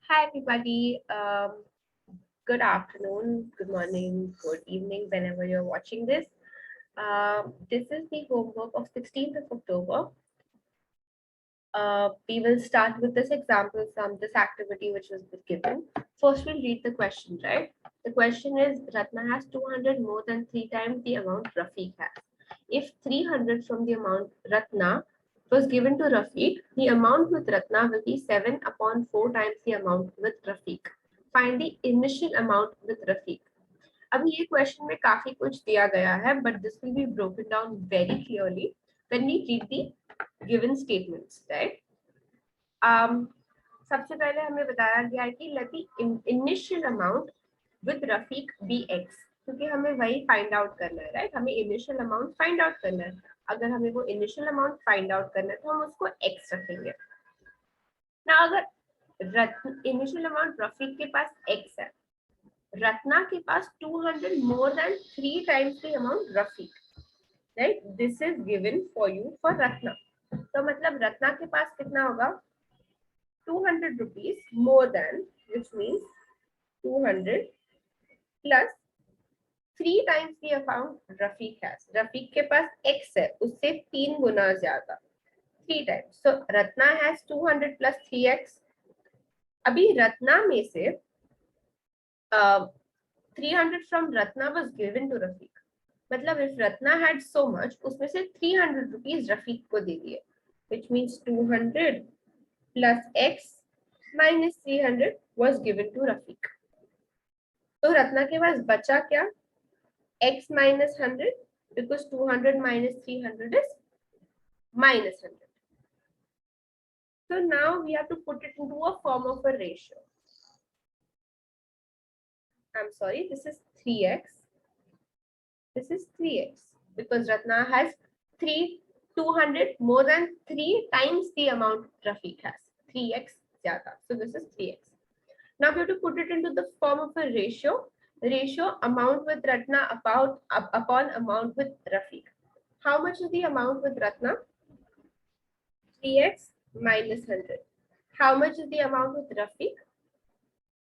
Hi everybody. Good afternoon, good morning, good evening, whenever you're watching this. This is the homework of 16th of October. We will start with this example from this activity which was given. First, we'll read the question, right? The question is Ratna has 200 more than 3 times the amount Rafiq has. If 300 from the amount Ratna was given to Rafiq, the amount with Ratna will be 7 upon 4 times the amount with Rafiq. Find the initial amount with Rafiq. अभी ये question में काफी कुछ दिया गया है, but this will be broken down very clearly when we read the given statements, right? सबसे पहले हमें बताया गया है कि let the initial amount with Rafiq be x, क्योंकि हमें वही फाइंड आउट करना है, राइट? हमें इनिशियल अमाउंट फाइंड आउट करना है. अगर हमें वो इनिशियल अमाउंट फाइंड आउट करना है तो हम उसको x रखेंगे ना. अगर इनिशियल अमाउंट रफीक के पास x है, रत्ना के पास 200 more than 3 times the amount Rafiq, right? This is given for you for Ratna. तो मतलब रत्ना के पास कितना होगा? 200 rupees more than, which means 200 plus 3 times the amount Rafiq has. Rafiq के पास x है, उससे 3 गुना ज्यादा, 3 times. So Ratna has 200 plus 3x. अभी रत्ना में से 300 from Ratna was given to Rafiq. मतलब if Ratna had so much, उसमें से 300 rupees Rafiq को दे दिए, which means 200 plus x minus 300 was given to Rafiq. तो रत्ना के पास बचा क्या? x minus 100, because 200 minus 300 is minus 100. So now we have to put it into a form of a ratio. I'm sorry, this is 3x. This is 3x because Ratna has 200 more than 3 times the amount Rafiq has. 3x zyada. So this is 3x. Now we have to put it into the form of a ratio. Ratio amount with Ratna upon amount with Rafiq. How much is the amount with Ratna? 3x minus 100. How much is the amount with Rafiq?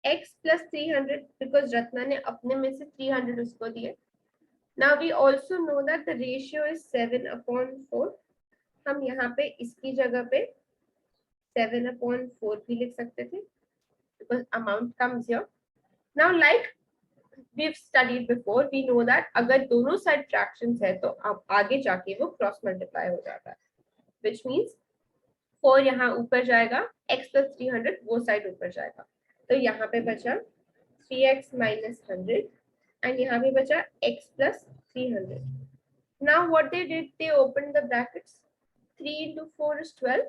X plus 300 because Ratna ने अपने में से 300 उसको दिए. Now we also know that the ratio is 7 upon 4. हम यहाँ पे इसकी जगह पे 7 upon 4 भी लिख सकते थे because amount comes here. Now like we've studied before, we know that अगर दोनों side fractions है तो अब आगे जाके वो cross multiply हो जाता है, which means 4 यहाँ ऊपर जाएगा, x plus 300 वो side ऊपर जाएगा, तो यहाँ पे बचा 3x minus 100 and यहाँ पे बचा x plus 300. Now what they did, they opened the brackets. 3 into 4 is 12,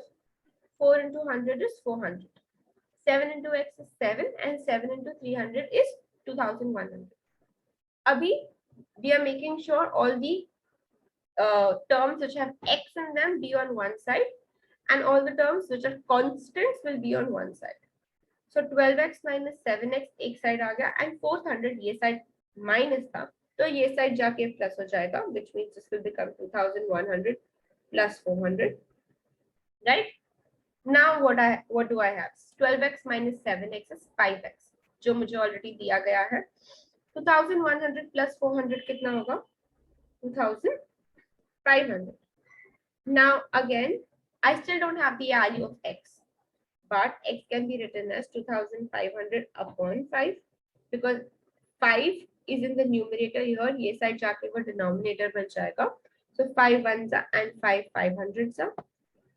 4 into 100 is 400, 7 into x is 7 and 7 into 300 is 2100. Abhi we are making sure all the terms which have x in them be on one side and all the terms which are constants will be on one side. So 12x minus 7x एक side आ गया and 400 ये side minus था, तो ये side जाके plus हो जाएगा, which means this will become 2100 plus 400, right? Now what do I have? 12x minus 7x is 5x, जो मुझे already दिया गया है. 2100 plus 400 कितना होगा? 2500. Now again, I still don't have the value of x, but x can be written as 2500 upon 5 because 5 is in the numerator here. ये side जाके वो denominator बन जाएगा. So 5 ones and 5 500s.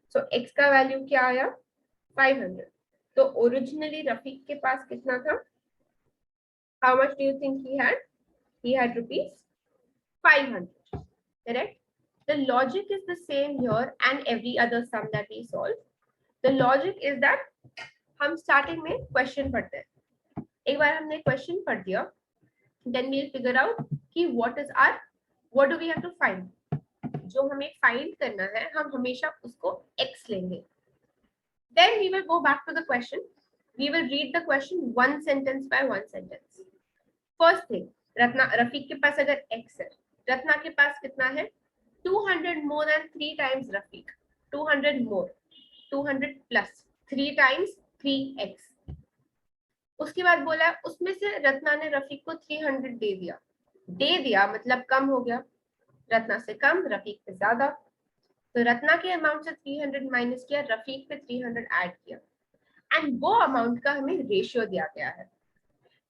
So x का value क्या आया? 500. तो originally Rafiq के पास कितना था? How much do you think he had? He had rupees 500. Correct? The logic is the same here and every other sum that we solve. The logic is that हम starting में question पढ़ते हैं. एक बार हमने question पढ़ दिया, then we'll figure out कि what do we have to find. जो हमें find करना है, हम हमेशा उसको x लेंगे. Then we will go back to the question. We will read the question one sentence by one sentence. First thing, Rafiq के पास अगर x है, रत्ना के पास कितना है? 200 more than 3 times Rafiq. 200 more, 200 plus 3 times 3x. उसके बाद बोला है उसमें से रत्ना ने रफीक को 300 दे दिया मतलब कम हो गया, रत्ना से कम रफीक से ज्यादा, तो रत्ना के अमाउंट से 300 माइनस किया, रफीक पे 300 ऐड किया, एंड वो अमाउंट का हमें रेशियो दिया गया है,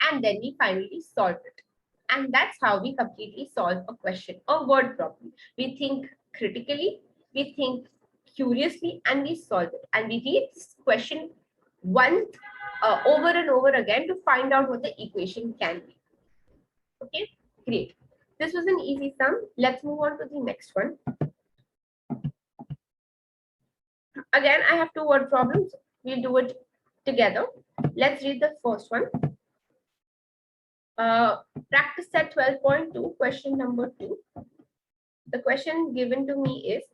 and then we finally solve it. And that's how we completely solve a question, a word problem. We think critically, we think curiously, and we solve it. And we read this question once over and over again to find out what the equation can be. Okay, great. This was an easy sum. Let's move on to the next one. Again, I have two word problems. We'll do it together. Let's read the first one. Practice set 12.2, question number 2. The question given to me is,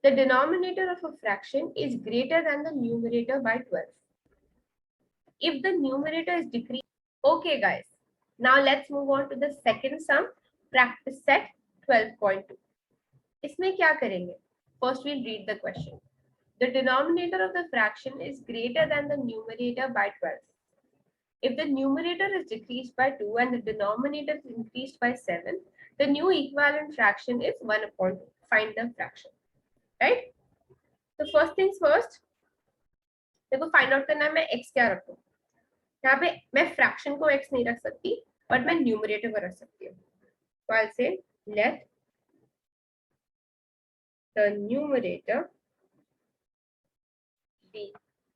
the denominator of a fraction is greater than the numerator by 12. If the numerator is decreased, okay guys, now let's move on to the second sum, practice set 12.2. इसमें क्या करेंगे? First we'll read the question. The denominator of the fraction is greater than the numerator by 12. If the numerator is decreased by 2 and the denominator is increased by 7, the new equivalent fraction is 1 upon 2. Find the fraction. Right? So first things first, देखो find out करना है मैं x क्या रखूं. यहाँ पे मैं fraction को x नहीं रख सकती, but मैं numerator को रख सकती हूँ. So I'll say let the numerator be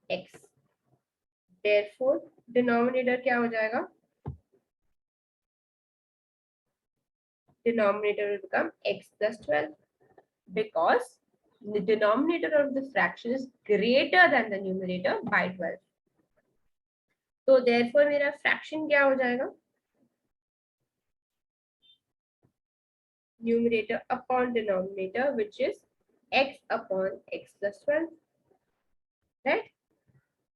x. Therefore, denominator क्या हो जाएगा? Denominator will become x plus 12 because the denominator of the fraction is greater than the numerator by 12. So therefore मेरा fraction क्या हो जाएगा? Numerator upon denominator, which is x upon x plus 12. Right?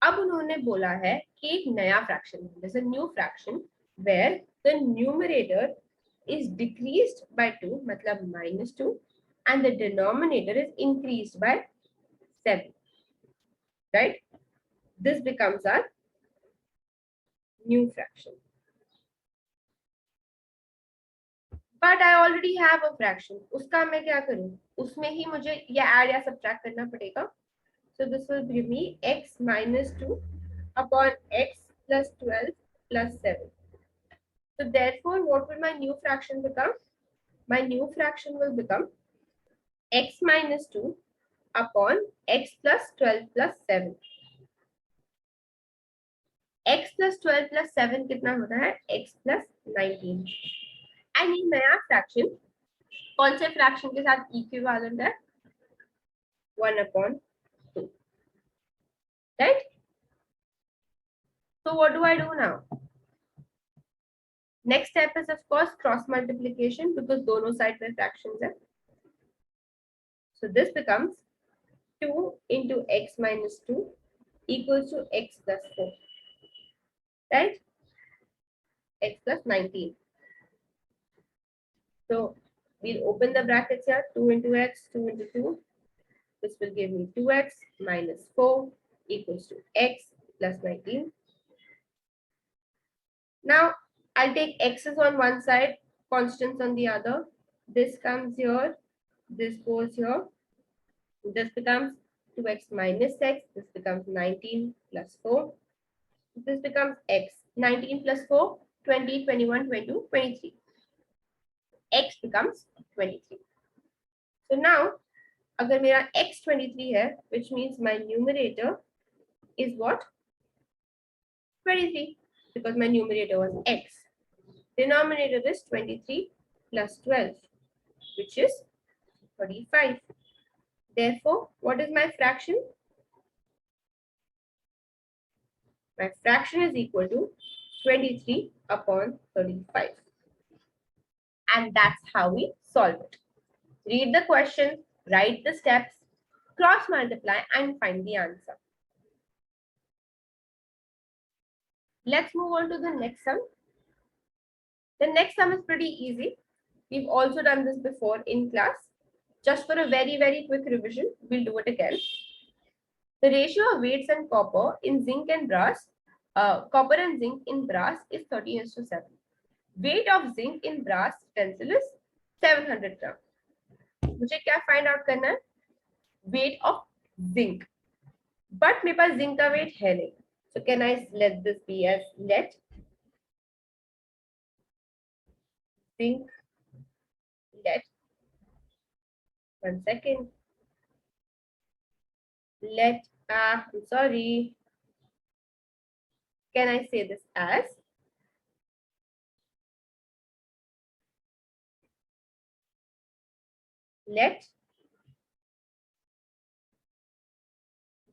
अब उन्होंने बोला है कि एक नया fraction, there's a new fraction where the numerator is decreased by 2, मतलब -2, and the denominator is increased by 7. Right? This becomes our new fraction. But I already have a fraction. उसका मैं क्या करूं? उसमें ही मुझे ये add या subtract करना पड़ेगा. So this will give me x minus 2 upon x plus 12 plus 7. So therefore, what will my new fraction become? My new fraction will become x minus 2 upon x plus 12 plus 7. x plus 12 plus 7 कितना होता है? x plus 19. And ये नया fraction कौन से fraction के साथ equivalent है? 1 upon 2. Right? So what do I do now? Next step is of course cross multiplication because दोनों side में fractions है. So this becomes 2 into x minus 2 equals to x plus 4. Right? X plus 19. So we'll open the brackets here. 2 into x, 2 into 2. This will give me 2x minus 4 equals to x plus 19. Now I'll take x's on one side, constants on the other. This comes here, this goes here. This becomes 2x minus x. This becomes 19 plus 4. This becomes x. 19 plus 4, 20, 21, 22, 23. X becomes 23. So now, अगर मेरा x 23 है, which means my numerator is what? 23, because my numerator was x. Denominator is 23 plus 12, which is 35. Therefore, what is my fraction? My fraction is equal to 23 upon 35. And that's how we solve it. Read the question, write the steps, cross multiply and find the answer. Let's move on to the next sum. The next sum is pretty easy. We've also done this before in class. Just for a very, very quick revision, we'll do it again. The ratio of weights and copper in zinc and brass copper and zinc in brass is 13:7. Weight of zinc in brass utensil is 700 gram. मुझे क्या find out करना है? Weight of zinc. But मेरे पास zinc का wait है नहीं. So can I let this be as let zinc let 1 second let I'm sorry, can I say this as let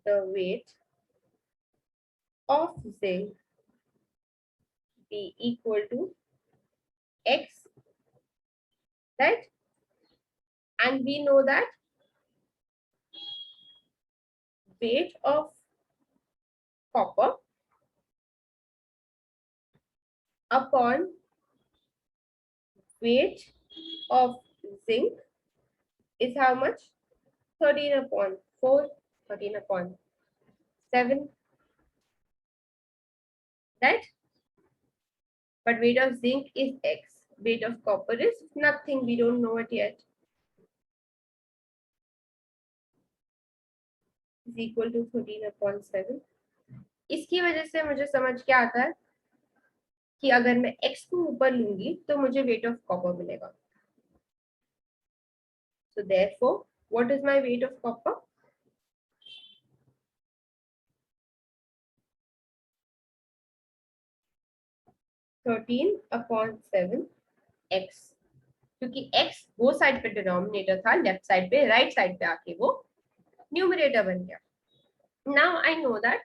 the weight of zinc be equal to x, right? And we know that weight of copper upon weight of zinc is how much? 13/4, 13/7, right? But weight of zinc is x. Weight of copper is nothing. We don't know it yet. Is equal to 13/7. इसकी वजह से मुझे समझ क्या आता है कि अगर मैं x को ऊपर लूंगी तो मुझे weight of copper मिलेगा. So therefore, what is my weight of copper? (13/7) x. क्योंकि x वो साइड पे डिनोमिनेटर था, लेफ्ट साइड पे, राइट साइड पे आके वो न्यूमरेटर बन गया. Now I know that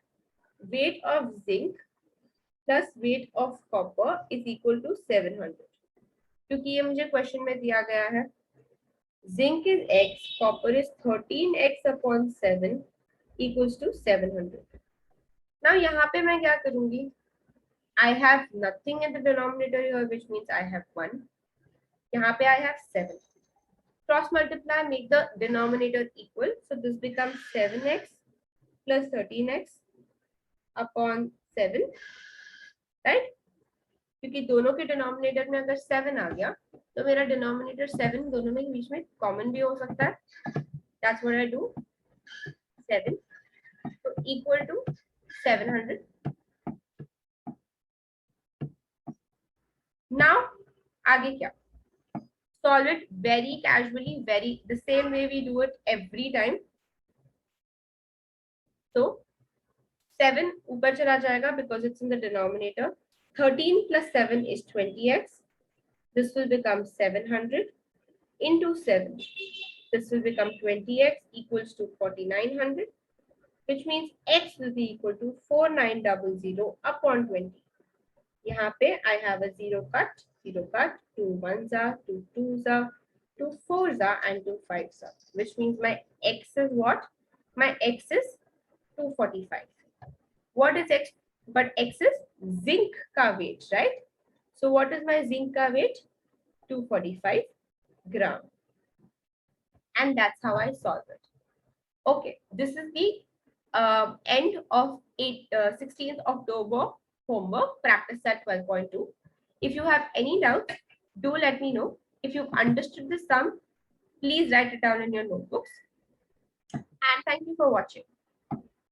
weight of zinc plus weight of copper is equal to 700. क्योंकि ये मुझे क्वेश्चन में दिया गया है. Zinc is x, copper is 13x/7 equals to 700. Now यहाँ पे मैं क्या करूंगी? I have nothing in the denominator here, which means I have 1. यहाँ पे I have 7. Cross multiply, make the denominator equal. So this becomes 7x plus 13x upon 7, right? क्योंकि दोनों के डिनोमिनेटर में अगर 7 आ गया तो मेरा डिनोमिनेटर 7 दोनों में बीच में कॉमन भी हो सकता है. That's what I do. 7 so equal to 700. Now आगे क्या? Solve it very casually, very the same way we do it every time. So 7 ऊपर चला जाएगा because it's in the denominator. 13 plus 7 is 20x. This will become 700 into 7. This will become 20x equals to 4900, which means x will be equal to 4900 upon 20. यहाँ पे I have a 0 cut, 2 1s are, 2 2s are, 2 4s are, and 2 5s are, which means my x is what? My x is 245. What is x? But x is zinc ka weight, right? So what is my zinc ka weight? 245 gram. And that's how I solve it. Okay, this is the end of 16th October homework, practice set 12.2. If you have any doubt, do let me know. If you've understood the sum, please write it down in your notebooks. And thank you for watching.